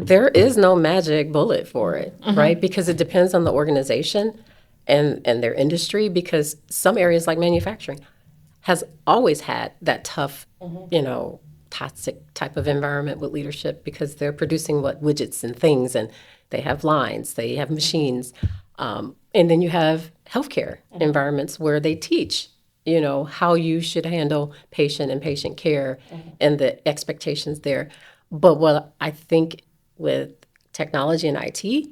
There is no magic bullet for it, right? Because it depends on the organization and their industry, because some areas like manufacturing has always had that tough, toxic type of environment with leadership, because they're producing widgets and things, and they have lines, they have machines. And then you have healthcare environments where they teach, how you should handle patient and patient care and the expectations there. But what I think with technology and IT,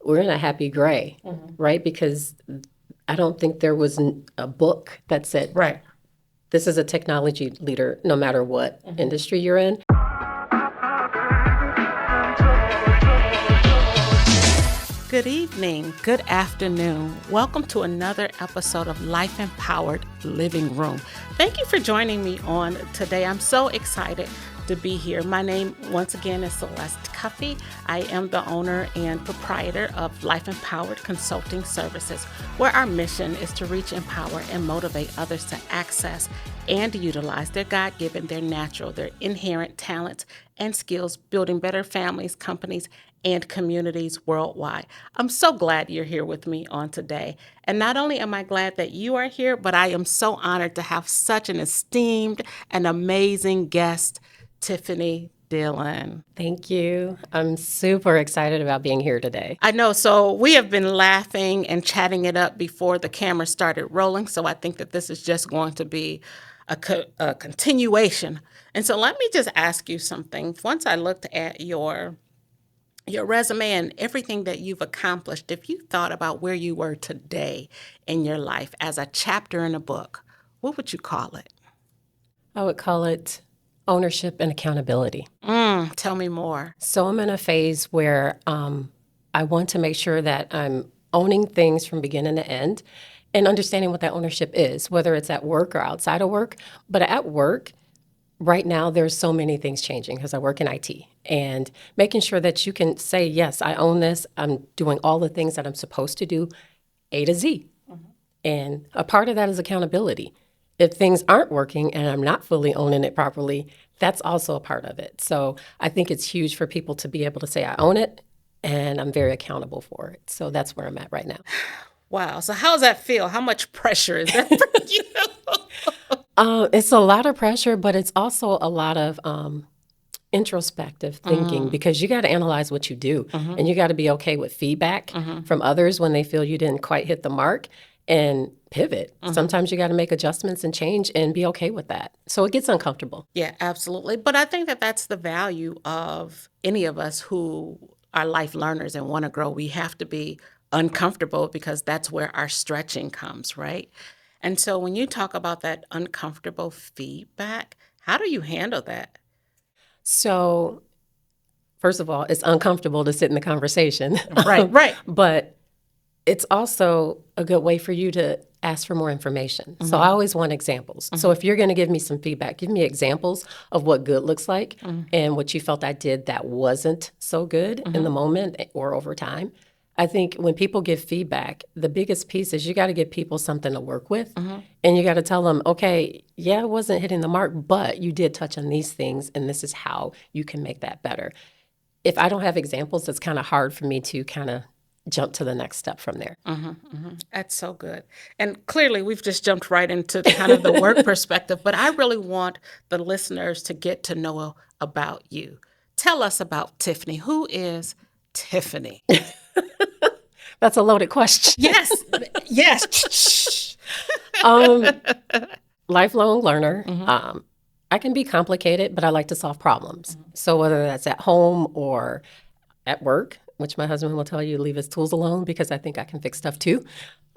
we're in a happy gray, right? Because I don't think there was a book that said, Right. this is a technology leader, no matter what industry you're in. Good evening, good afternoon. Welcome to another episode of Life Empowered Living Room. Thank you for joining me on today. I'm so excited to be here. My name, once again, is Celeste Cuffie. I am the owner and proprietor of Life Empowered Consulting Services, where our mission is to reach, empower, and motivate others to access and utilize their God-given, their natural, their inherent talents and skills, building better families, companies, and communities worldwide. I'm so glad you're here with me on today. And not only am I glad that you are here, but I am so honored to have such an esteemed and amazing guest, Tiffany Dillon. Thank you. I'm super excited about being here today. I know, so we have been laughing and chatting it up before the camera started rolling, so I think that this is just going to be a continuation. And so let me just ask you something. Once I looked at your resume and everything that you've accomplished, if you thought about where you were today in your life as a chapter in a book, what would you call it? I would call it ownership and accountability. Tell me more. So I'm in a phase where I want to make sure that I'm owning things from beginning to end and understanding what that ownership is, whether it's at work or outside of work. But at work, right now, there's so many things changing because I work in IT, and making sure that you can say, yes, I own this. I'm doing all the things that I'm supposed to do, A to Z. And a part of that is accountability. If things aren't working and I'm not fully owning it properly, that's also a part of it. So I think it's huge for people to be able to say, I own it, and I'm very accountable for it. So that's where I'm at right now. Wow. So how does that feel? How much pressure is that for you? It's a lot of pressure, but it's also a lot of introspective thinking, because you got to analyze what you do, and you got to be okay with feedback from others when they feel you didn't quite hit the mark, and pivot. Sometimes you got to make adjustments and change and be okay with that. So it gets uncomfortable. Yeah, absolutely. But I think that that's the value of any of us who are life learners and want to grow. We have to be uncomfortable because that's where our stretching comes, right? And so when you talk about that uncomfortable feedback, how do you handle that? So first of all, it's uncomfortable to sit in the conversation. Right. But it's also a good way for you to ask for more information. So I always want examples. So if you're going to give me some feedback, give me examples of what good looks like and what you felt I did that wasn't so good in the moment or over time. I think when people give feedback, the biggest piece is you got to give people something to work with, and you got to tell them, okay, yeah, it wasn't hitting the mark, but you did touch on these things, and this is how you can make that better. If I don't have examples, it's kind of hard for me to kind of jump to the next step from there. That's so good. And clearly, we've just jumped right into kind of the work perspective, but I really want the listeners to get to know about you. Tell us about Tiffany. Who is Tiffany? That's a loaded question. Yes. Lifelong learner. I can be complicated, but I like to solve problems. So whether that's at home or at work, which my husband will tell you, leave his tools alone, because I think I can fix stuff too.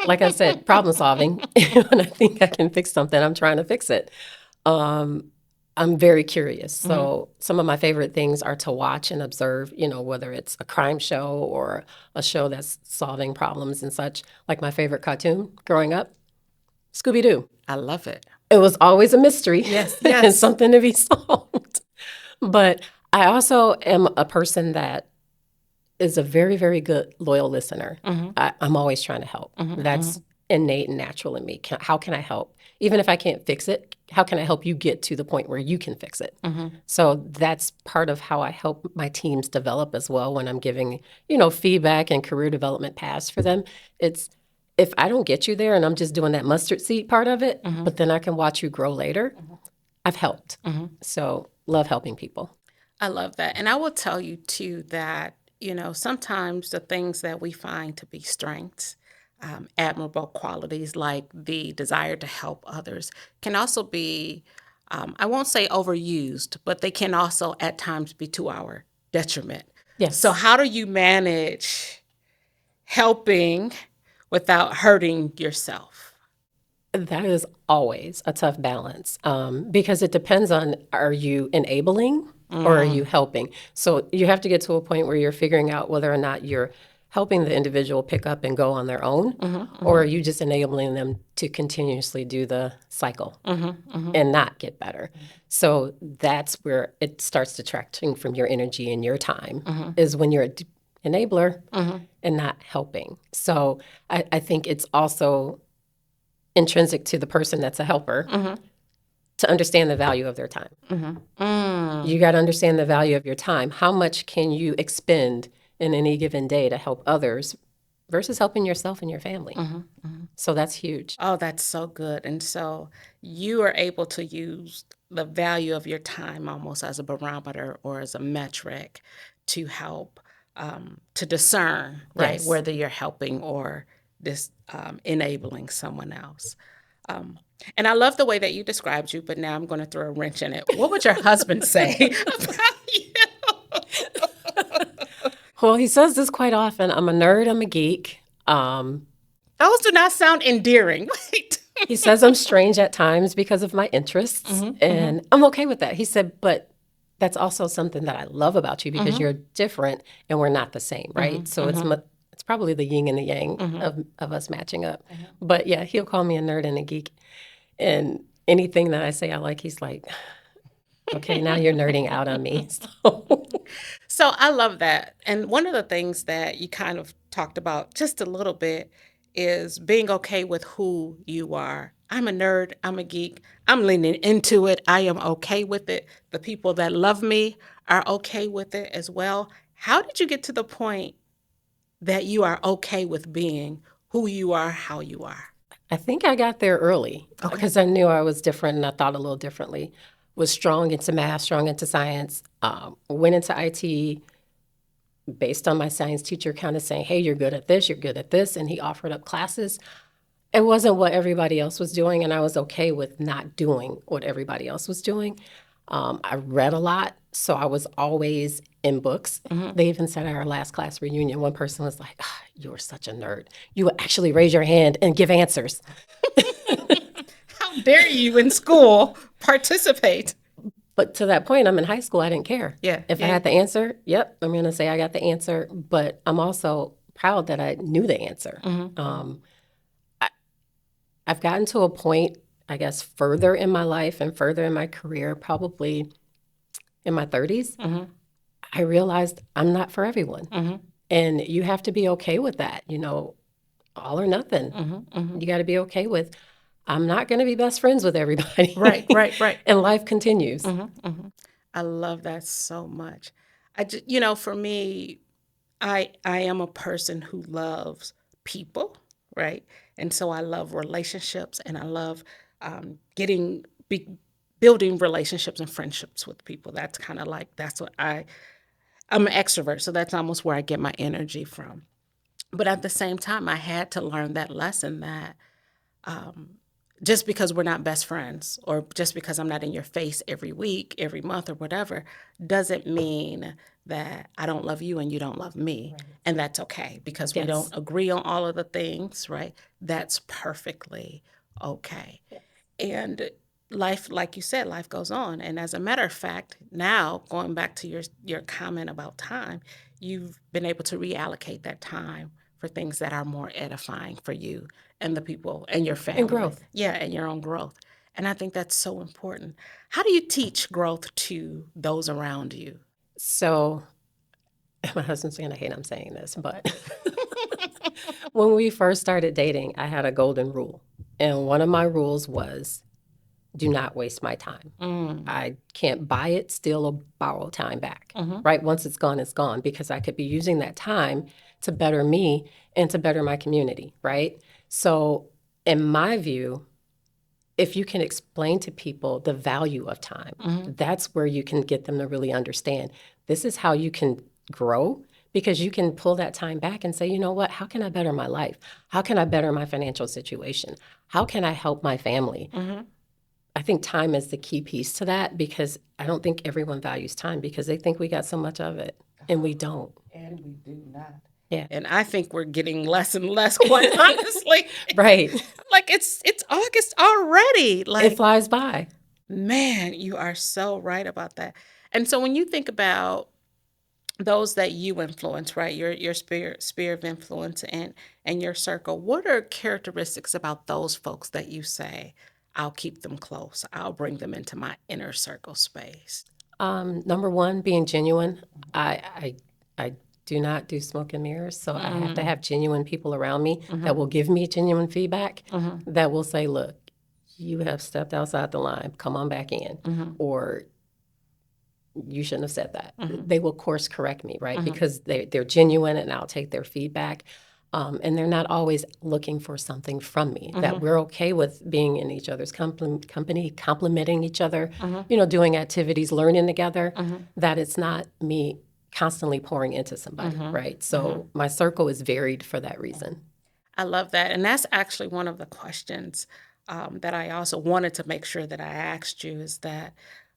Like I said, problem solving. When I think I can fix something, I'm trying to fix it. I'm very curious. So some of my favorite things are to watch and observe, whether it's a crime show or a show that's solving problems and such. Like my favorite cartoon growing up, Scooby-Doo. I love it. It was always a mystery. Yes. And something to be solved. But I also am a person that is a very, very good, loyal listener. I'm always trying to help. That's innate and natural in me. How can I help? Even if I can't fix it, how can I help you get to the point where you can fix it? So that's part of how I help my teams develop as well when I'm giving, feedback and career development paths for them. It's if I don't get you there and I'm just doing that mustard seed part of it, but then I can watch you grow later, I've helped. So love helping people. I love that. And I will tell you too that, sometimes the things that we find to be strengths, admirable qualities like the desire to help others can also be, I won't say overused, but they can also at times be to our detriment. Yes. So how do you manage helping without hurting yourself? That is always a tough balance because it depends on, are you enabling or are you helping? So you have to get to a point where you're figuring out whether or not you're helping the individual pick up and go on their own, or are you just enabling them to continuously do the cycle and not get better? So that's where it starts detracting from your energy and your time, is when you're an enabler and not helping. So I think it's also intrinsic to the person that's a helper to understand the value of their time. You got to understand the value of your time. How much can you expend in any given day to help others versus helping yourself and your family? So that's huge. Oh, that's so good. And so you are able to use the value of your time almost as a barometer or as a metric to help to discern, right, Yes. whether you're helping or enabling someone else. And I love the way that you described you, but now I'm going to throw a wrench in it. What would your husband say about you? Well, he says this quite often. I'm a nerd. I'm a geek. Those do not sound endearing. Wait. He says I'm strange at times because of my interests, and I'm okay with that. He said, but that's also something that I love about you because you're different and we're not the same, right? So it's probably the yin and the yang of us matching up. But yeah, he'll call me a nerd and a geek. And anything that I say I like, he's like, okay, now you're nerding out on me. So I love that. And one of the things that you kind of talked about just a little bit is being okay with who you are. I'm a nerd. I'm a geek. I'm leaning into it. I am okay with it. The people that love me are okay with it as well. How did you get to the point that you are okay with being who you are, how you are? I think I got there early because I knew I was different and I thought a little differently. Was strong into math, strong into science, went into IT based on my science teacher kind of saying, hey, you're good at this, you're good at this, and he offered up classes. It wasn't what everybody else was doing, and I was okay with not doing what everybody else was doing. I read a lot, so I was always in books. They even said at our last class reunion, one person was like, you were such a nerd. You would actually raise your hand and give answers. How dare you in school participate? But to that point, I'm in high school. I didn't care. Yeah. If I had the answer, yep, I'm going to say I got the answer. But I'm also proud that I knew the answer. I've gotten to a point, I guess, further in my life and further in my career, probably in my 30s. I realized I'm not for everyone. And you have to be okay with that, all or nothing. You got to be okay with, I'm not going to be best friends with everybody. Right. And life continues. I love that so much. For me, I am a person who loves people, right? And so I love relationships, and I love building relationships and friendships with people. That's kind of like, I'm an extrovert, so that's almost where I get my energy from. But at the same time, I had to learn that lesson that just because we're not best friends or just because I'm not in your face every week, every month or whatever, doesn't mean that I don't love you and you don't love me. Right. And that's okay because we don't agree on all of the things, right? That's perfectly okay. Yes. And life, like you said, life goes on. And as a matter of fact, now going back to your comment about time, you've been able to reallocate that time for things that are more edifying for you and the people and your family. And growth. Yeah, and your own growth. And I think that's so important. How do you teach growth to those around you? So my husband's going to hate I'm saying this, but When we first started dating, I had a golden rule. And one of my rules was do not waste my time. I can't buy it, steal, or borrow time back, right? Once it's gone, because I could be using that time to better me and to better my community, right? So in my view, if you can explain to people the value of time, that's where you can get them to really understand this is how you can grow, because you can pull that time back and say, you know what, how can I better my life? How can I better my financial situation? How can I help my family? I think time is the key piece to that, because I don't think everyone values time because they think we got so much of it, and we don't. And we do not. Yeah. And I think we're getting less and less, quite honestly. Right. Like it's August already. Like It flies by. Man, you are so right about that. And so when you think about those that you influence, right, your sphere of influence and your circle, what are characteristics about those folks that you say, I'll keep them close, I'll bring them into my inner circle space? Number one, being genuine. I do not do smoke and mirrors, so I have to have genuine people around me that will give me genuine feedback, that will say, look, you have stepped outside the line, come on back in, or you shouldn't have said that. They will course correct me, right? Because they're genuine, and I'll take their feedback. And they're not always looking for something from me, that we're okay with being in each other's company, complimenting each other, doing activities, learning together, that it's not me constantly pouring into somebody, right? So my circle is varied for that reason. I love that. And that's actually one of the questions that I also wanted to make sure that I asked you is that,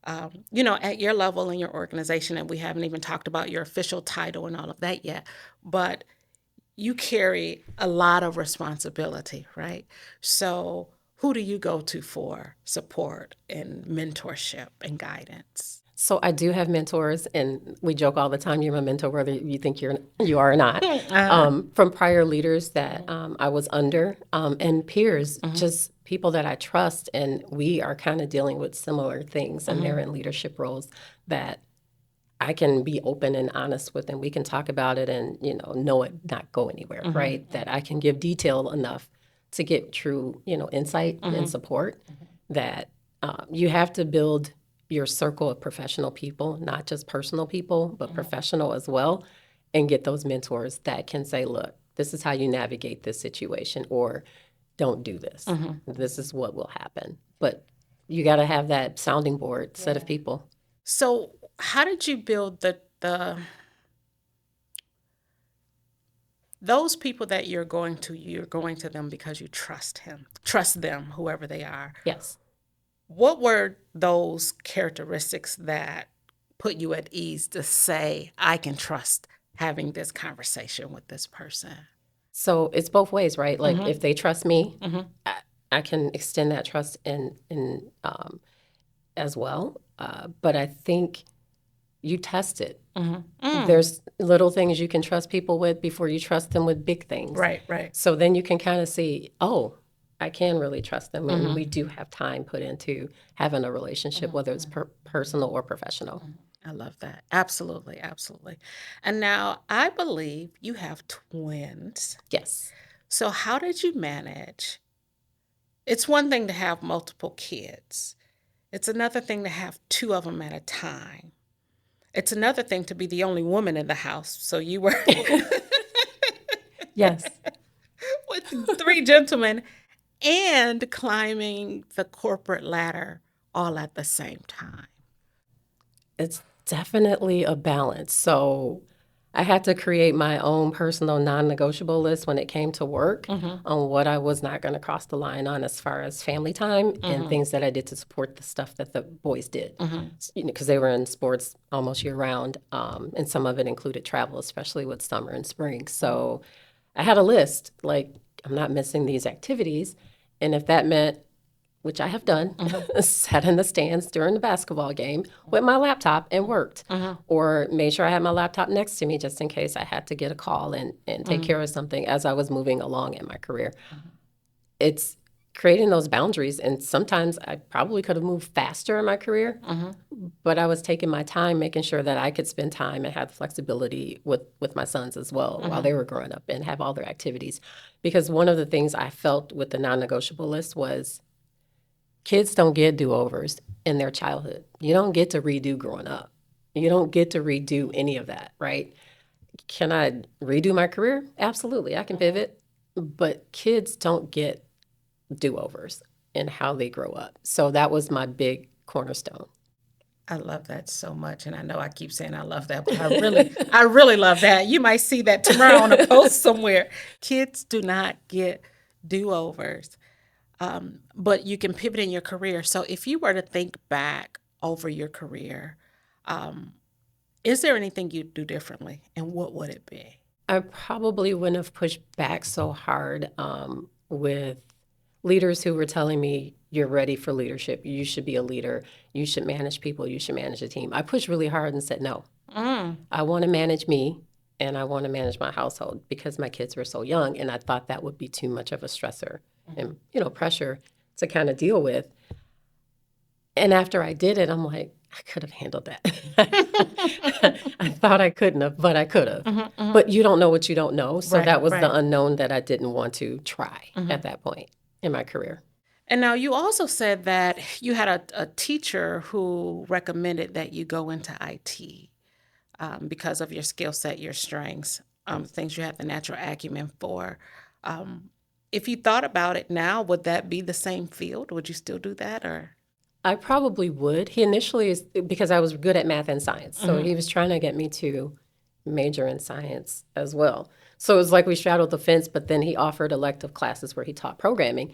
at your level in your organization, and we haven't even talked about your official title and all of that yet, but you carry a lot of responsibility, right? So who do you go to for support and mentorship and guidance? So I do have mentors, and we joke all the time, you're my mentor, whether you think you are or not. From prior leaders that I was under, and peers, just people that I trust, and we are kind of dealing with similar things, and they're in leadership roles that I can be open and honest with, and we can talk about it and, know it not go anywhere, right? That I can give detail enough to get true, insight and support, that you have to build your circle of professional people, not just personal people, but professional as well, and get those mentors that can say, look, this is how you navigate this situation, or don't do this. This is what will happen. But you got to have that sounding board set of people. So how did you build the those people that you're going to them because you trust them, whoever they are. Yes. What were those characteristics that put you at ease to say, I can trust having this conversation with this person? So it's both ways, right? Like if they trust me, I can extend that trust in as well. But I think you test it. There's little things you can trust people with before you trust them with big things. Right. So then you can kind of see, oh, I can really trust them. And we do have time put into having a relationship, whether it's personal or professional. I love that. Absolutely. And now I believe you have twins. Yes. So how did you manage? It's one thing to have multiple kids. It's another thing to have two of them at a time. It's another thing to be the only woman in the house. So you were Yes. with three gentlemen and climbing the corporate ladder all at the same time. It's definitely a balance. So I had to create my own personal non-negotiable list when it came to work on what I was not going to cross the line on as far as family time and things that I did to support the stuff that the boys did. Because they were in sports almost year-round, and some of it included travel, especially with summer and spring. So I had a list, like, I'm not missing these activities. And if that meant, which I have done, sat in the stands during the basketball game with my laptop and worked, or made sure I had my laptop next to me just in case I had to get a call and take care of something as I was moving along in my career. It's creating those boundaries. And sometimes I probably could have moved faster in my career, but I was taking my time, making sure that I could spend time and have flexibility with my sons as well while they were growing up and have all their activities. Because one of the things I felt with the non-negotiable list was kids don't get do-overs in their childhood. You don't get to redo growing up. You don't get to redo any of that, right? Can I redo my career? Absolutely, I can pivot. But kids don't get do-overs in how they grow up. So that was my big cornerstone. I love that so much. And I know I keep saying I love that, but I really love that. You might see that tomorrow on a post somewhere. Kids do not get do-overs, but you can pivot in your career. So if you were to think back over your career, is there anything you'd do differently? And what would it be? I probably wouldn't have pushed back so hard with leaders who were telling me, you're ready for leadership. You should be a leader. You should manage people. You should manage a team. I pushed really hard and said, no, I want to manage me and I want to manage my household because my kids were so young. And I thought that would be too much of a stressor and, pressure to kind of deal with. And after I did it, I'm like, I could have handled that. I thought I couldn't have, but I could have. But you don't know what you don't know. So that was the unknown that I didn't want to try at that point in my career. And now you also said that you had a teacher who recommended that you go into IT because of your skill set, your strengths, things you have the natural acumen for. If you thought about it now, would that be the same field? Would you still do that, or? I probably would. He initially is because I was good at math and science. So he was trying to get me to major in science as well. So it was like we straddled the fence, but then he offered elective classes where he taught programming.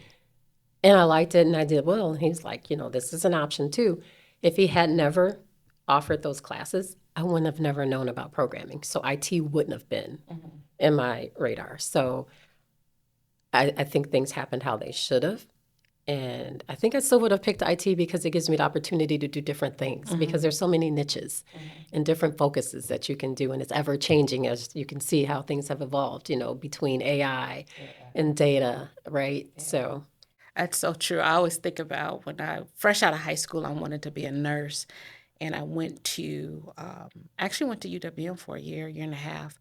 And I liked it and I did well. And he's like, this is an option too. If he had never offered those classes, I wouldn't have never known about programming. So IT wouldn't have been in my radar. So I think things happened how they should have. And I think I still would have picked IT because it gives me the opportunity to do different things because there's so many niches and different focuses that you can do. And it's ever changing as you can see how things have evolved, between AI and data, right? So that's so true. I always think about when fresh out of high school, I wanted to be a nurse. And I went to UWM for a year and a half,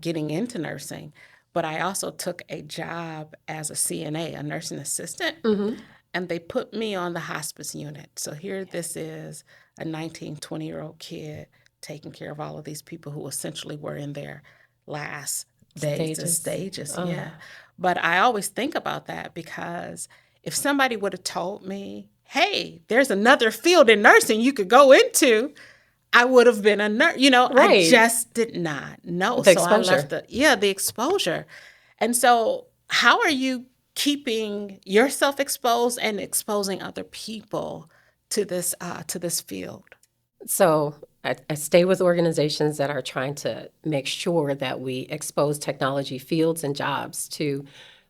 getting into nursing. But I also took a job as a CNA, a nursing assistant, and they put me on the hospice unit. So here this is a 19, 20-year-old kid taking care of all of these people who essentially were in their last days and stages. Yeah. But I always think about that because if somebody would have told me, hey, there's another field in nursing you could go into, I would have been a nurse. I just did not know. The exposure. I left the exposure. And so how are you keeping yourself exposed and exposing other people to this field? So I stay with organizations that are trying to make sure that we expose technology fields and jobs to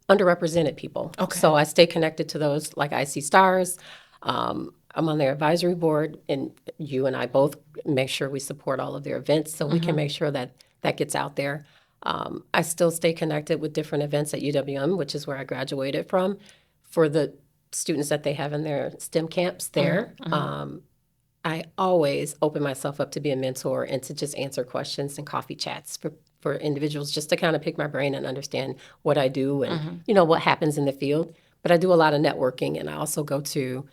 underrepresented people. Okay. So I stay connected to those like IC Stars. I'm on their advisory board, and you and I both make sure we support all of their events so we can make sure that that gets out there. I still stay connected with different events at UWM, which is where I graduated from, for the students that they have in their STEM camps there. I always open myself up to be a mentor and to just answer questions and coffee chats for individuals just to kind of pick my brain and understand what I do and, what happens in the field. But I do a lot of networking, and I also go to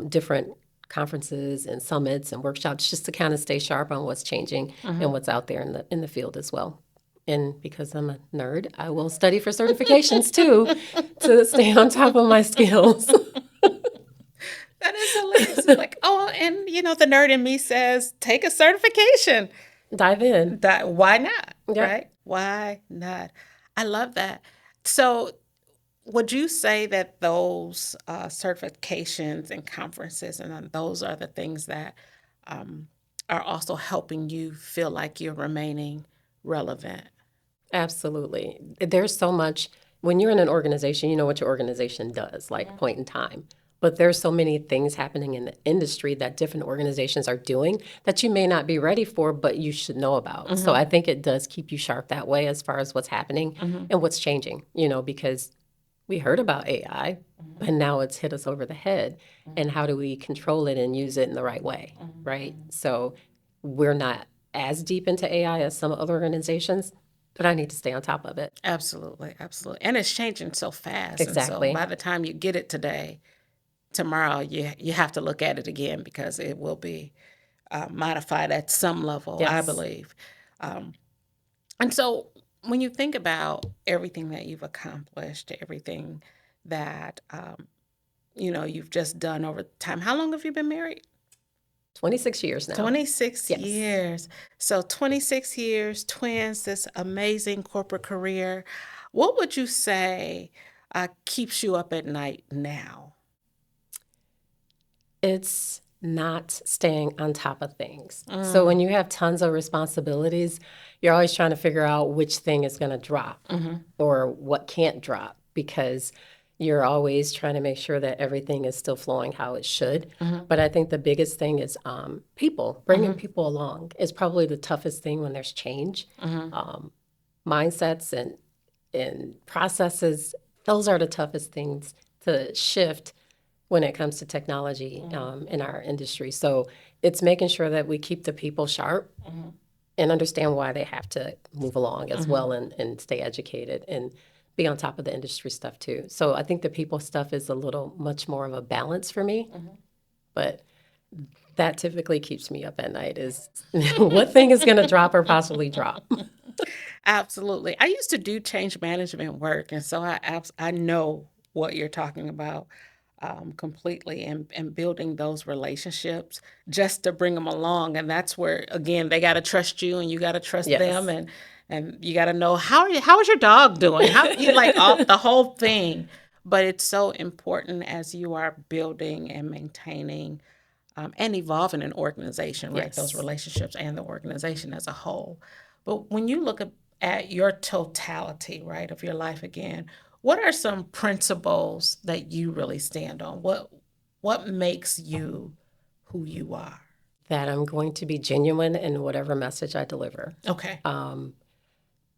different conferences and summits and workshops just to kind of stay sharp on what's changing and what's out there in the field as well. And because I'm a nerd, I will study for certifications too to stay on top of my skills. That is hilarious. It's like, and the nerd in me says, take a certification. Dive in. Why not? Yeah. Right? Why not? I love that. So would you say that those certifications and conferences and those are the things that are also helping you feel like you're remaining relevant? Absolutely. There's so much. When you're in an organization, you know what your organization does, point in time. But there's so many things happening in the industry that different organizations are doing that you may not be ready for, but you should know about. So I think it does keep you sharp that way as far as what's happening and what's changing, because we heard about AI, but now it's hit us over the head. And how do we control it and use it in the right way, right? So we're not as deep into AI as some other organizations, but I need to stay on top of it. Absolutely, absolutely. And it's changing so fast. And so Exactly. by the time you get it today, tomorrow you have to look at it again because it will be modified at some level, I Yes. believe. And so when you think about everything that you've accomplished, everything that you've just done over time, how long have you been married? 26 years now. 26 Yes. years. So 26 years, twins, this amazing corporate career. What would you say keeps you up at night now? It's not staying on top of things. So when you have tons of responsibilities, you're always trying to figure out which thing is going to drop or what can't drop, because you're always trying to make sure that everything is still flowing how it should. But I think the biggest thing is people, bringing people along is probably the toughest thing when there's change. Mindsets and processes, those are the toughest things to shift when it comes to technology in our industry. So it's making sure that we keep the people sharp and understand why they have to move along as well, and stay educated and be on top of the industry stuff too. So I think the people stuff is a little much more of a balance for me, but that typically keeps me up at night is what thing is going to drop or possibly drop. Absolutely. I used to do change management work, and so I know what you're talking about completely, and building those relationships just to bring them along. And that's where, again, they got to trust you and you got to trust Yes. them, and you got to know how is your dog doing? How you like all, the whole thing. But it's so important as you are building and maintaining and evolving an organization, right? Yes. Those relationships and the organization as a whole. But when you look at your totality, right, of your life again, what are some principles that you really stand on? What makes you who you are? That I'm going to be genuine in whatever message I deliver. Okay.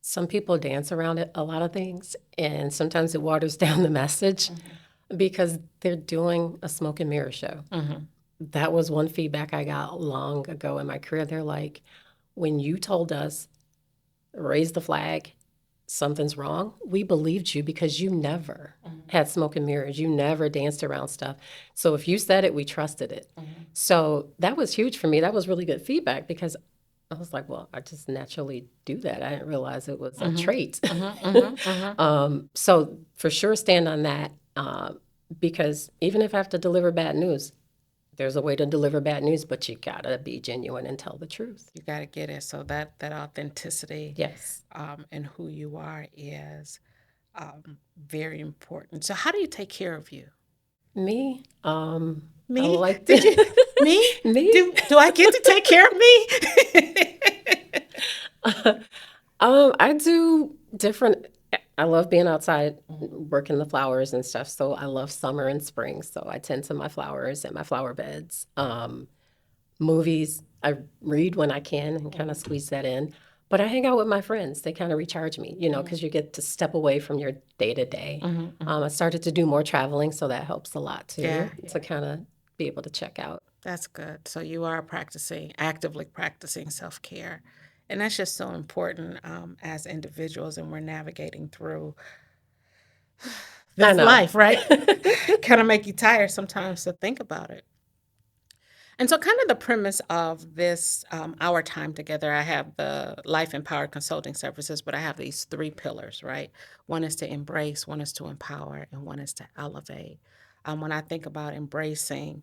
Some people dance around it, a lot of things, and sometimes it waters down the message because they're doing a smoke and mirror show. That was one feedback I got long ago in my career. They're like, when you told us, raise the flag, something's wrong, we believed you because you never had smoke and mirrors. You never danced around stuff. So if you said it, we trusted it. So that was huge for me. That was really good feedback because I was like, well, I just naturally do that. I didn't realize it was a trait. So for sure, stand on that because even if I have to deliver bad news, there's a way to deliver bad news, but you gotta be genuine and tell the truth. You got to get it. So that authenticity, Yes. And who you are is very important. So how do you take care of you? Me? Me? I like Did you? Me? Me? Do I get to take care of me? I do different. I love being outside, working the flowers and stuff. So I love summer and spring. So I tend to my flowers and my flower beds. Movies, I read when I can and kind of squeeze that in. But I hang out with my friends. They kind of recharge me, because you get to step away from your day to day. I started to do more traveling, so that helps a lot too, to kind of be able to check out. That's good. So you are actively practicing self-care. And that's just so important as individuals, and we're navigating through this life, right? Kind of make you tired sometimes to think about it. And so kind of the premise of this, our time together, I have the Life Empowered Consulting Services, but I have these 3 pillars, right? One is to embrace, one is to empower, and one is to elevate. When I think about embracing,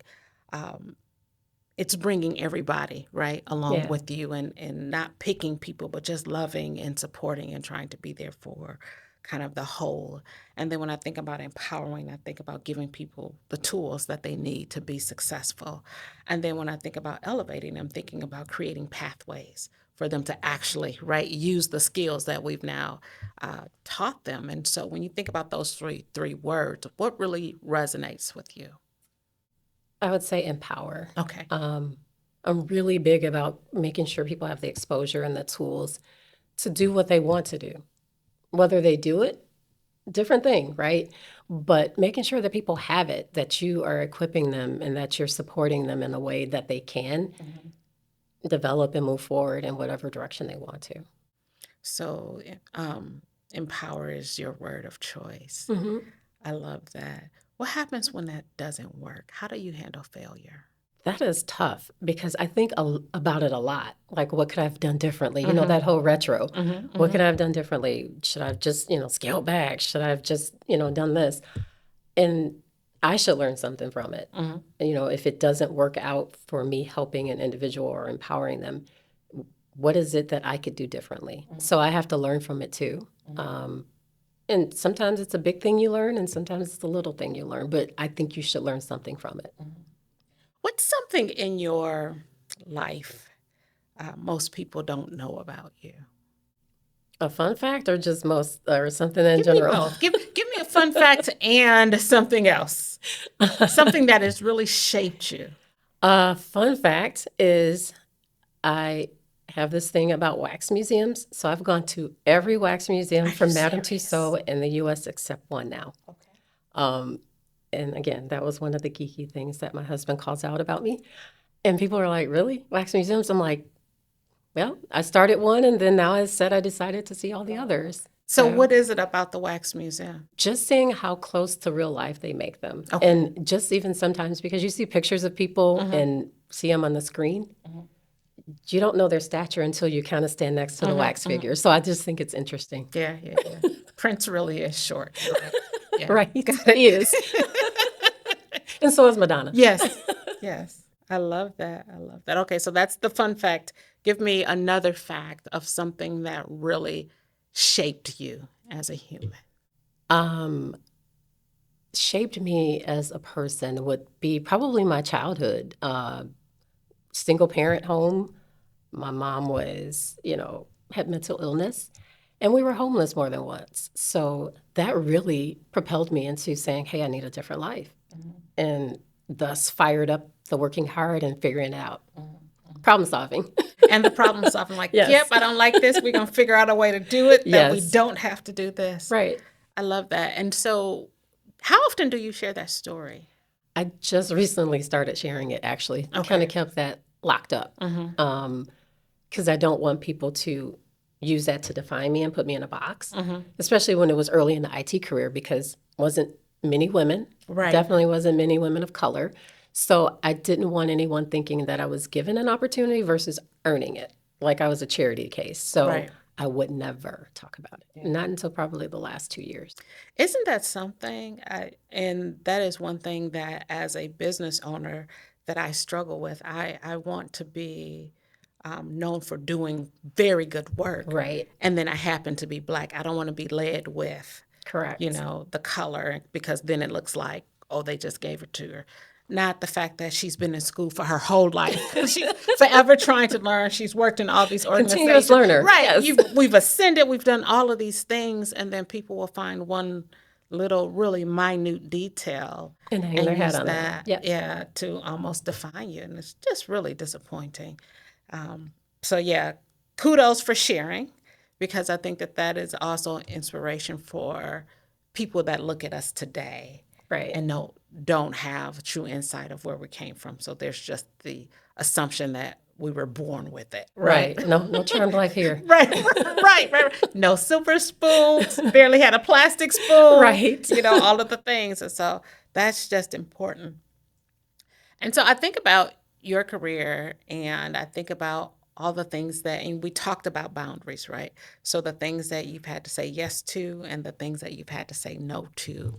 it's bringing everybody, right, along with you, and not picking people, but just loving and supporting and trying to be there for kind of the whole. And then when I think about empowering, I think about giving people the tools that they need to be successful. And then when I think about elevating, I'm thinking about creating pathways for them to actually, right, use the skills that we've now taught them. And so when you think about those three words, what really resonates with you? I would say empower. Okay. I'm really big about making sure people have the exposure and the tools to do what they want to do. Whether they do it different thing, right? But making sure that people have it, that you are equipping them and that you're supporting them in a way that they can develop and move forward in whatever direction they want to. So, empower is your word of choice. I love that. What happens when that doesn't work? How do you handle failure? That is tough because I think about it a lot. Like, what could I have done differently? You know, that whole retro. What could I have done differently? Should I have just, scaled back? Should I have just, done this? And I should learn something from it. If it doesn't work out for me helping an individual or empowering them, what is it that I could do differently? So I have to learn from it too. And sometimes it's a big thing you learn, and sometimes it's a little thing you learn. But I think you should learn something from it. What's something in your life most people don't know about you? A fun fact, or just or something in Give general? me both. Give me a fun fact and something else. Something that has really shaped you. Fun fact is I have this thing about wax museums. So I've gone to every wax museum from Madame Tussauds in the U.S. except one now. Okay. And again, that was one of the geeky things that my husband calls out about me. And people are like, really? Wax museums? I'm like, well, I started one, and then now I decided to see all the others. So what is it about the wax museum? Just seeing how close to real life they make them. Okay. And just even sometimes because you see pictures of people and see them on the screen, you don't know their stature until you kind of stand next to the wax figure. So I just think it's interesting. Yeah. Prince really is short. Right? Yeah. Right. He is. And so is Madonna. Yes. I love that. Okay, so that's the fun fact. Give me another fact of something that really shaped you as a human. Shaped me as a person would be probably my childhood. Single parent home. My mom was, had mental illness, and we were homeless more than once. So that really propelled me into saying, hey, I need a different life. And thus fired up the working hard and figuring it out. Problem solving. And the problem solving, like, Yes. Yep, I don't like this. We're going to figure out a way to do it that we Yes. don't have to do this. Right. I love that. And so how often do you share that story? I just recently started sharing it, actually. I kind of kept that locked up because I don't want people to use that to define me and put me in a box, especially when it was early in the IT career, because wasn't many women, definitely wasn't many women of color. So I didn't want anyone thinking that I was given an opportunity versus earning it, like I was a charity case. So I would never talk about it, not until probably the last 2 years. Isn't that something? And that is one thing that as a business owner that I struggle with. I want to be known for doing very good work. Right. And then I happen to be Black. I don't want to be led with, Correct. the color, because then it looks like, oh, they just gave it to her. Not the fact that she's been in school for her whole life. She's forever trying to learn. She's worked in all these organizations. Continuous learner. Right. Yes. We've ascended. We've done all of these things. And then people will find one little really minute detail And hang their hat on that, it. Yep. to almost define you. And it's just really disappointing. Kudos for sharing, because I think that is also an inspiration for people that look at us today. Right. And don't have true insight of where we came from. So there's just the assumption that we were born with it. Right. No charmed life here. Right. No silver spoons, barely had a plastic spoon. Right. All of the things. And so that's just important. And so I think about your career, and I think about all the things and we talked about boundaries, right? So the things that you've had to say yes to and the things that you've had to say no to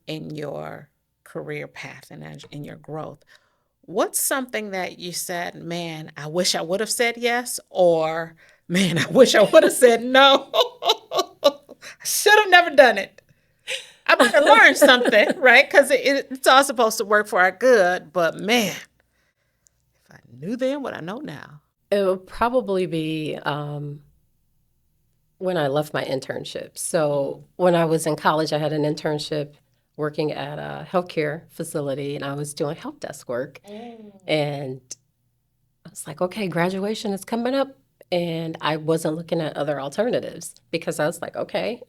in your career path and in your growth. What's something that you said, man, I wish I would have said yes, or man, I wish I would have said no. I should have never done it. I might have learned something, right? Because it's all supposed to work for our good, but man, if I knew then what I know now. It would probably be when I left my internship. So when I was in college, I had an internship working at a healthcare facility, and I was doing help desk work. And I was like, okay, graduation is coming up. And I wasn't looking at other alternatives because I was like, okay,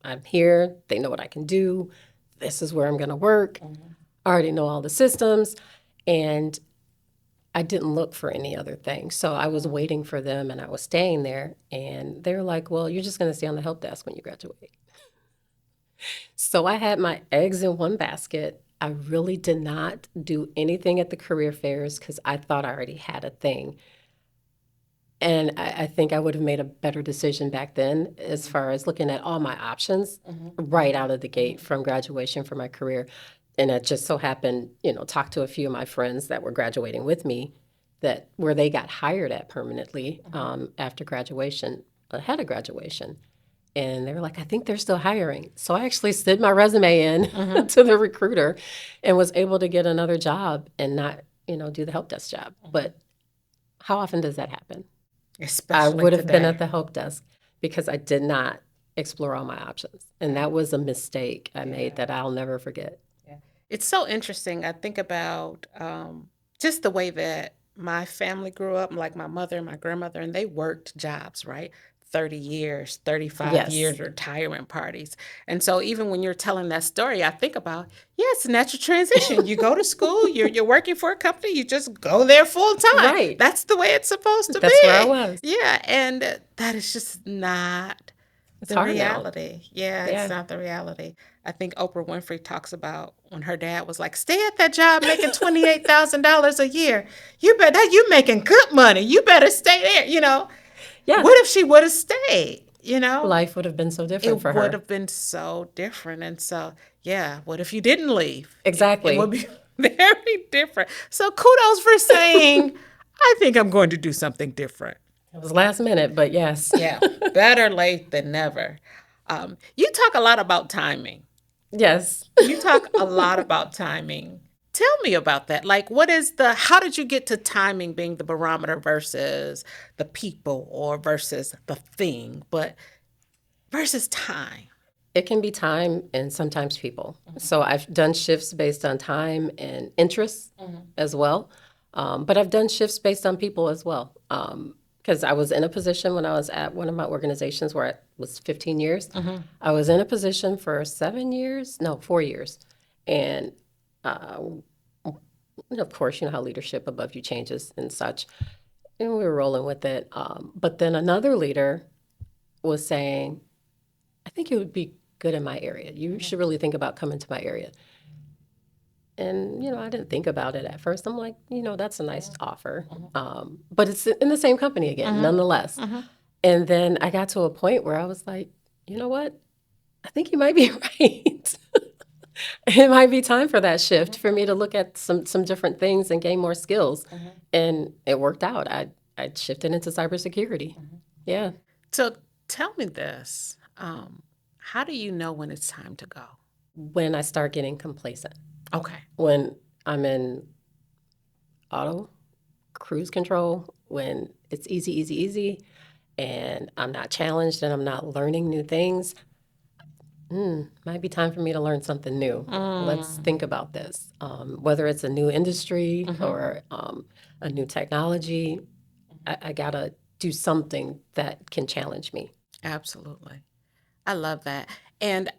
I'm here. They know what I can do. This is where I'm going to work. I already know all the systems. And I didn't look for any other thing. So I was waiting for them and I was staying there. And they were like, well, you're just going to stay on the help desk when you graduate. So I had my eggs in one basket. I really did not do anything at the career fairs because I thought I already had a thing. And I think I would have made a better decision back then as far as looking at all my options right out of the gate from graduation for my career. And it just so happened, talked to a few of my friends that were graduating with me that where they got hired at permanently after graduation, ahead of graduation. And they were like, I think they're still hiring. So I actually slid my resume in to the recruiter and was able to get another job and not, do the help desk job. But how often does that happen? Especially I would have been today. at the help desk because I did not explore all my options. And that was a mistake I made that I'll never forget. It's so interesting. I think about just the way that my family grew up, like my mother and my grandmother, and they worked jobs, right? 30 years, 35 Yes. years, retirement parties. And so even when you're telling that story, I think about, it's a natural transition. You go to school, you're working for a company, you just go there full time. Right. That's the way it's supposed to be. That's where I was. Yeah, and that is just not It's the hard now. reality. Yeah, it's not the reality. I think Oprah Winfrey talks about when her dad was like, stay at that job making $28,000 a year. You making good money. You better stay there, Yeah. What if she would have stayed, Life would have been so different for It her. would have been so different. And so, what if you didn't leave? Exactly. It would be very different. So kudos for saying, I think I'm going to do something different. It was last minute, but yes. Yeah, better late than never. You talk a lot about timing. Yes. You talk a lot about timing. Tell me about that. Like, how did you get to timing being the barometer versus the people or versus the thing, but versus time? It can be time and sometimes people. So I've done shifts based on time and interests as well. But I've done shifts based on people as well. Because I was in a position when I was at one of my organizations where I was 15 years. I was in a position for 4 years. And of course, you know how leadership above you changes and such. And we were rolling with it. But then another leader was saying, I think it would be good in my area. You should really think about coming to my area. And, I didn't think about it at first. I'm like, that's a nice offer. But it's in the same company again, nonetheless. And then I got to a point where I was like, you know what? I think you might be right. It might be time for that shift for me to look at some different things and gain more skills. And it worked out. I shifted into cybersecurity. Yeah. So tell me this. How do you know when it's time to go? When I start getting complacent. Okay. When I'm in auto cruise control, when it's easy, and I'm not challenged and I'm not learning new things, might be time for me to learn something new. Let's think about this. Whether it's a new industry or a new technology, I gotta do something that can challenge me. Absolutely. I love that. And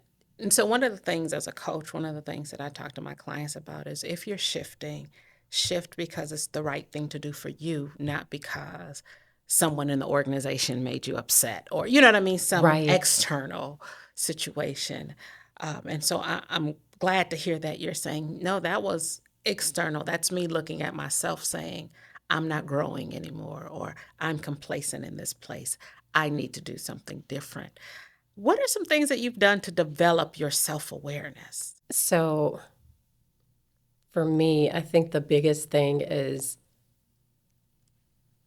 so one of the things as a coach, one of the things that I talk to my clients about is if you're shifting, shift because it's the right thing to do for you, not because someone in the organization made you upset or, you know what I mean, some external situation. And so I'm glad to hear that you're saying, no, that was external. That's me looking at myself saying, I'm not growing anymore, or I'm complacent in this place. I need to do something different. What are some things that you've done to develop your self-awareness? So for me, I think the biggest thing is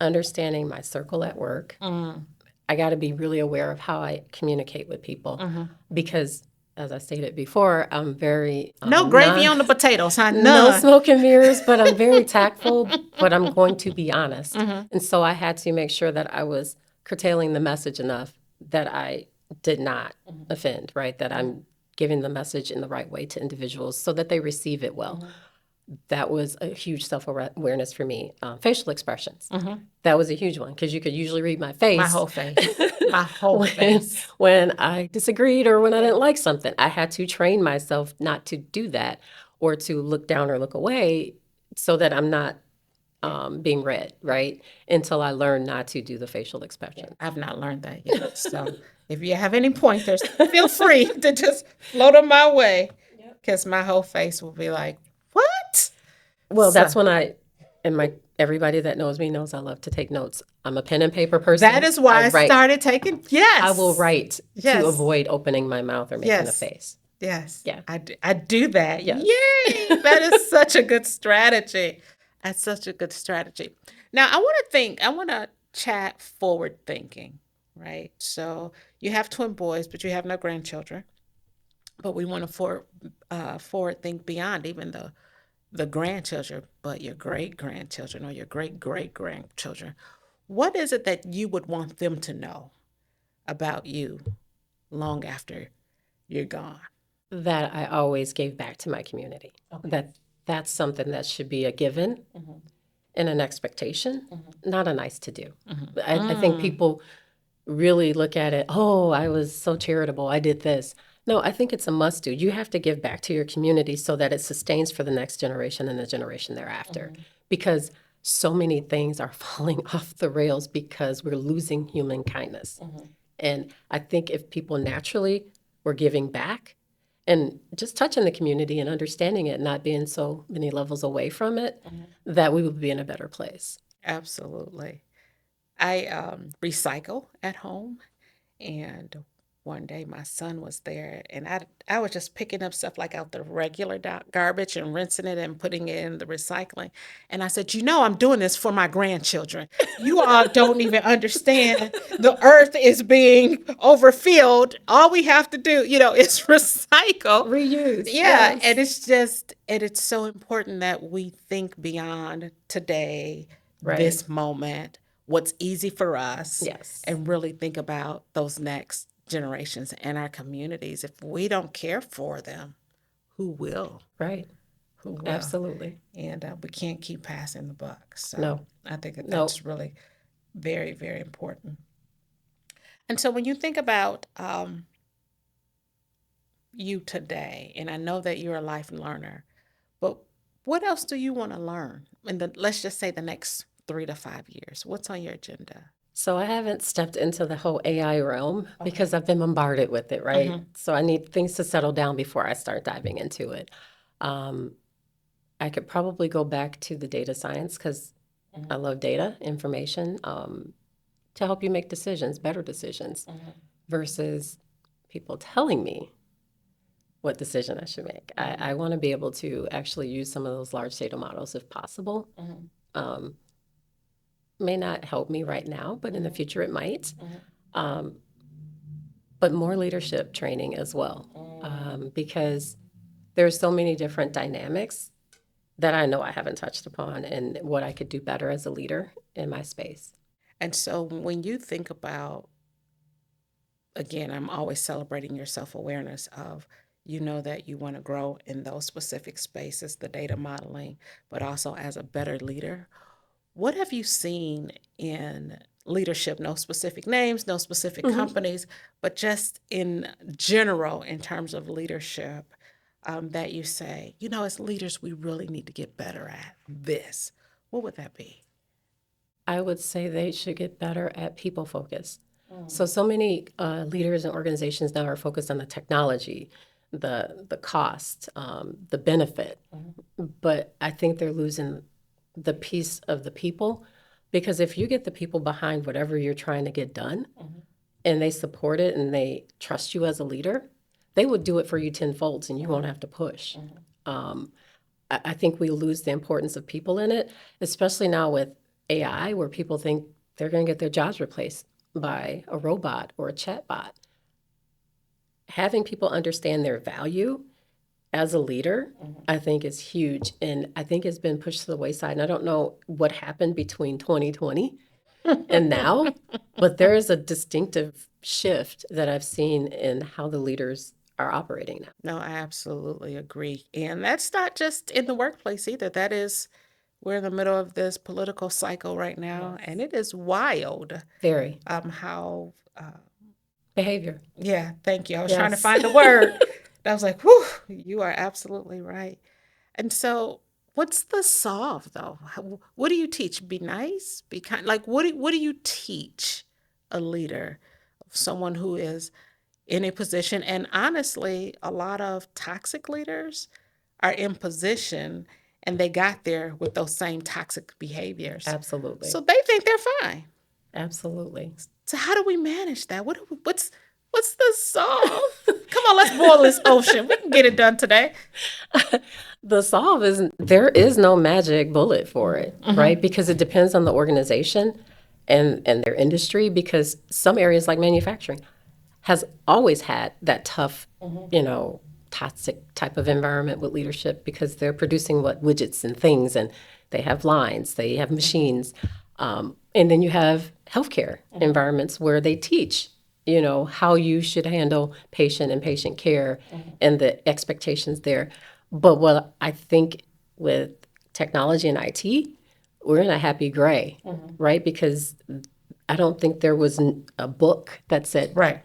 understanding my circle at work. I got to be really aware of how I communicate with people because, as I stated before, I'm very... no gravy on the potatoes, huh? None. No smoke and mirrors, but I'm very tactful, but I'm going to be honest. And so I had to make sure that I was curtailing the message enough that I did not offend, right? That I'm giving the message in the right way to individuals so that they receive it well. that was a huge self-awareness for me. Facial expressions. That was a huge one because you could usually read my face. My whole face. My whole face. When I disagreed or when I didn't like something. I had to train myself not to do that or to look down or look away so that I'm not being read, right? Until I learned not to do the facial expression. I've not learned that yet. So if you have any pointers, feel free to just float them my way because my whole face will be like, what? Well, that's when everybody that knows me knows I love to take notes. I'm a pen and paper person. That is why I started taking, yes. I will write to avoid opening my mouth or making a face. Yes. Yeah. I do that. Yes. Yay. That is such a good strategy. That's such a good strategy. Now, I want to chat forward thinking, right? So you have twin boys, but you have no grandchildren. But we want to forward think beyond even the grandchildren, but your great grandchildren or your great great grandchildren. What is it that you would want them to know about you long after you're gone? That I always gave back to my community. Okay. That's something that should be a given and an expectation, not a nice to do. I think people really look at it, oh, I was so charitable, I did this. No, I think it's a must do. You have to give back to your community so that it sustains for the next generation and the generation thereafter. Because so many things are falling off the rails because we're losing human kindness. And I think if people naturally were giving back, and just touching the community and understanding it, not being so many levels away from it, that we would be in a better place. Absolutely. I recycle at home, and one day my son was there, and I was just picking up stuff like out the regular garbage and rinsing it and putting it in the recycling. And I said, I'm doing this for my grandchildren. You all don't even understand. The earth is being overfilled. All we have to do, is recycle. Reuse. Yeah. Yes. And it's so important that we think beyond today, this moment, what's easy for us, and really think about those next generations and our communities. If we don't care for them, who will? Right. Who will? Absolutely. And we can't keep passing the buck. So no. I think that's really very, very important. And so when you think about you today, and I know that you're a life learner, but what else do you want to learn in let's just say the next 3 to 5 years? What's on your agenda? So I haven't stepped into the whole AI realm because I've been bombarded with it, right? So I need things to settle down before I start diving into it. I could probably go back to the data science because I love data, information, to help you make decisions, better decisions, versus people telling me what decision I should make. I want to be able to actually use some of those large data models if possible. May not help me right now, but in the future it might. But more leadership training as well, because there's so many different dynamics that I know I haven't touched upon and what I could do better as a leader in my space. And so when you think about, again, I'm always celebrating your self-awareness of, that you want to grow in those specific spaces, the data modeling, but also as a better leader. What have you seen in leadership? No specific names, no specific companies, but just in general, in terms of leadership, that you say, as leaders, we really need to get better at this. What would that be? I would say they should get better at people focus. So many leaders and organizations now are focused on the technology, the cost, the benefit, but I think they're losing the piece of the people, because if you get the people behind whatever you're trying to get done and they support it and they trust you as a leader, they would do it for you tenfold and you won't have to push. I think we lose the importance of people in it, especially now with AI, where people think they're going to get their jobs replaced by a robot or a chatbot. Having people understand their value as a leader, I think is huge. And I think it's been pushed to the wayside. And I don't know what happened between 2020 and now, but there is a distinctive shift that I've seen in how the leaders are operating now. No, I absolutely agree. And that's not just in the workplace either. We're in the middle of this political cycle right now, and it is wild Very. how, Behavior. yeah, thank you. I was trying to Yes. find the word. I was like, whew, you are absolutely right. And so, what's the solve though? What do you teach? Be nice, be kind. Like, what do you teach a leader, someone who is in a position? And honestly, a lot of toxic leaders are in position, and they got there with those same toxic behaviors. Absolutely. So they think they're fine. Absolutely. So how do we manage that? What's the solve? Come on, let's boil this ocean. We can get it done today. The solve is there is no magic bullet for it, right? Because it depends on the organization and their industry, because some areas like manufacturing has always had that tough, toxic type of environment with leadership, because they're producing widgets and things, and they have lines, they have machines. And then you have healthcare environments where they teach, how you should handle patient and patient care and the expectations there. But what I think with technology and IT, we're in a happy gray, right? Because I don't think there was a book that said, Right.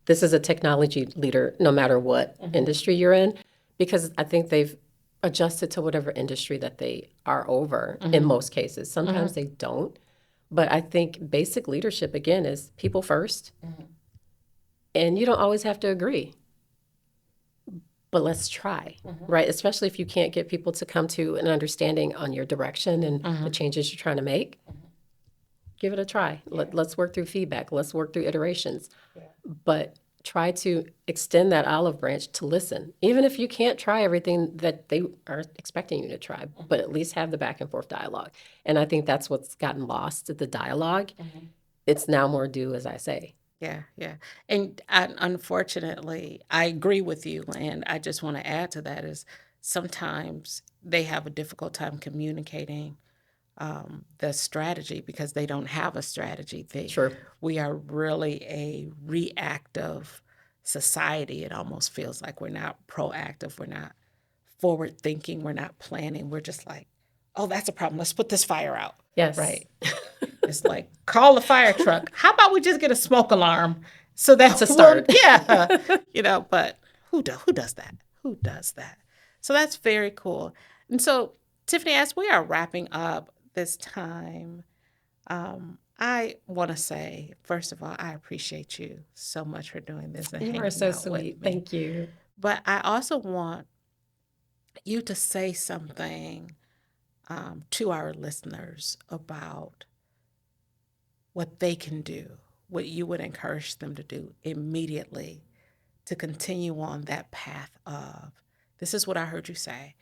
this is a technology leader, no matter what industry you're in, because I think they've adjusted to whatever industry that they are over in most cases. Sometimes they don't. But I think basic leadership, again, is people first. And you don't always have to agree. But let's try, right? Especially if you can't get people to come to an understanding on your direction and the changes you're trying to make. Give it a try. Let's work through feedback. Let's work through iterations. But try to extend that olive branch to listen. Even if you can't try everything that they are expecting you to try, but at least have the back and forth dialogue. And I think that's what's gotten lost at the dialogue. It's now more do as I say. Yeah, yeah. And unfortunately, I agree with you. And I just want to add to that is sometimes they have a difficult time communicating the strategy because they don't have a strategy. Sure. We are really a reactive society. It almost feels like we're not proactive. We're not forward thinking. We're not planning. We're just like, oh, that's a problem. Let's put this fire out. Yes. Right. It's like, call the fire truck. How about we just get a smoke alarm so that To start. But who does that? Who does that? So that's very cool. And so, Tiffany, as we are wrapping up this time, I want to say, first of all, I appreciate you so much for doing this and You hanging are so out sweet. with me. Thank you. But I also want you to say something to our listeners about what they can do, what you would encourage them to do immediately to continue on that path of, this is what I heard you say,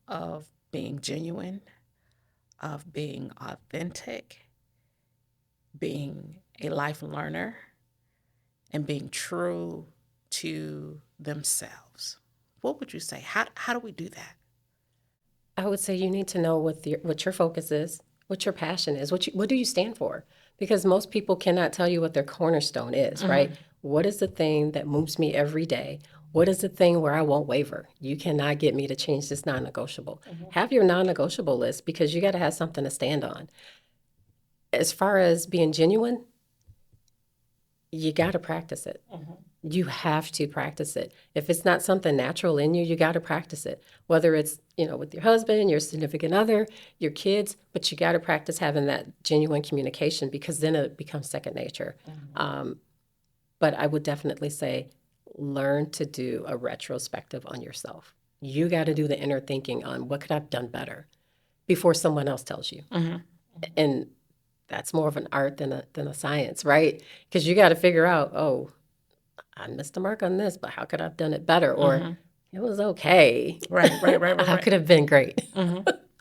of being genuine, of being authentic, being a life learner, and being true to themselves. What would you say? How do we do that? I would say you need to know what your focus is, what your passion is, what do you stand for? Because most people cannot tell you what their cornerstone is, right? What is the thing that moves me every day? What is the thing where I won't waver? You cannot get me to change this non-negotiable. Have your non-negotiable list, because you got to have something to stand on. As far as being genuine, you got to practice it. You have to practice it. If it's not something natural in you, you got to practice it. Whether it's, with your husband, your significant other, your kids, but you got to practice having that genuine communication, because then it becomes second nature. But I would definitely say learn to do a retrospective on yourself. You got to do the inner thinking on what could I have done better before someone else tells you. And that's more of an art than a science, right? Because you got to figure out, oh, I missed the mark on this, but how could I have done it better? Or it was okay. Right. How could have been great?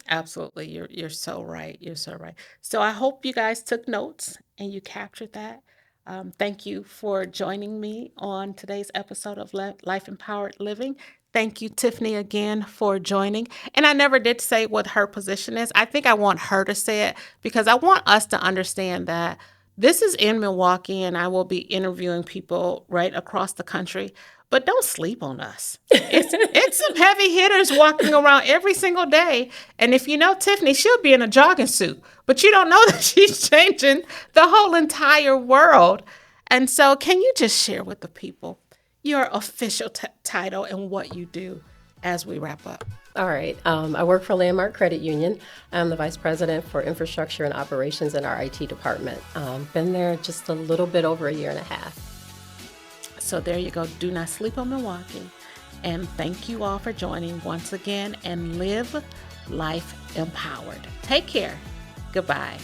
Absolutely. You're so right. You're so right. So I hope you guys took notes and you captured that. Thank you for joining me on today's episode of Life Empowered Living. Thank you, Tiffany, again for joining. And I never did say what her position is. I think I want her to say it because I want us to understand that This is in Milwaukee, and I will be interviewing people right across the country. But don't sleep on us. It's some heavy hitters walking around every single day. And if you know Tiffany, she'll be in a jogging suit, but you don't know that she's changing the whole entire world. And so can you just share with the people your official title and what you do as we wrap up? All right. I work for Landmark Credit Union. I'm the Vice President for Infrastructure and Operations in our IT department. Been there just a little bit over a year and a half. So there you go. Do not sleep on Milwaukee. And thank you all for joining once again, and live life empowered. Take care. Goodbye.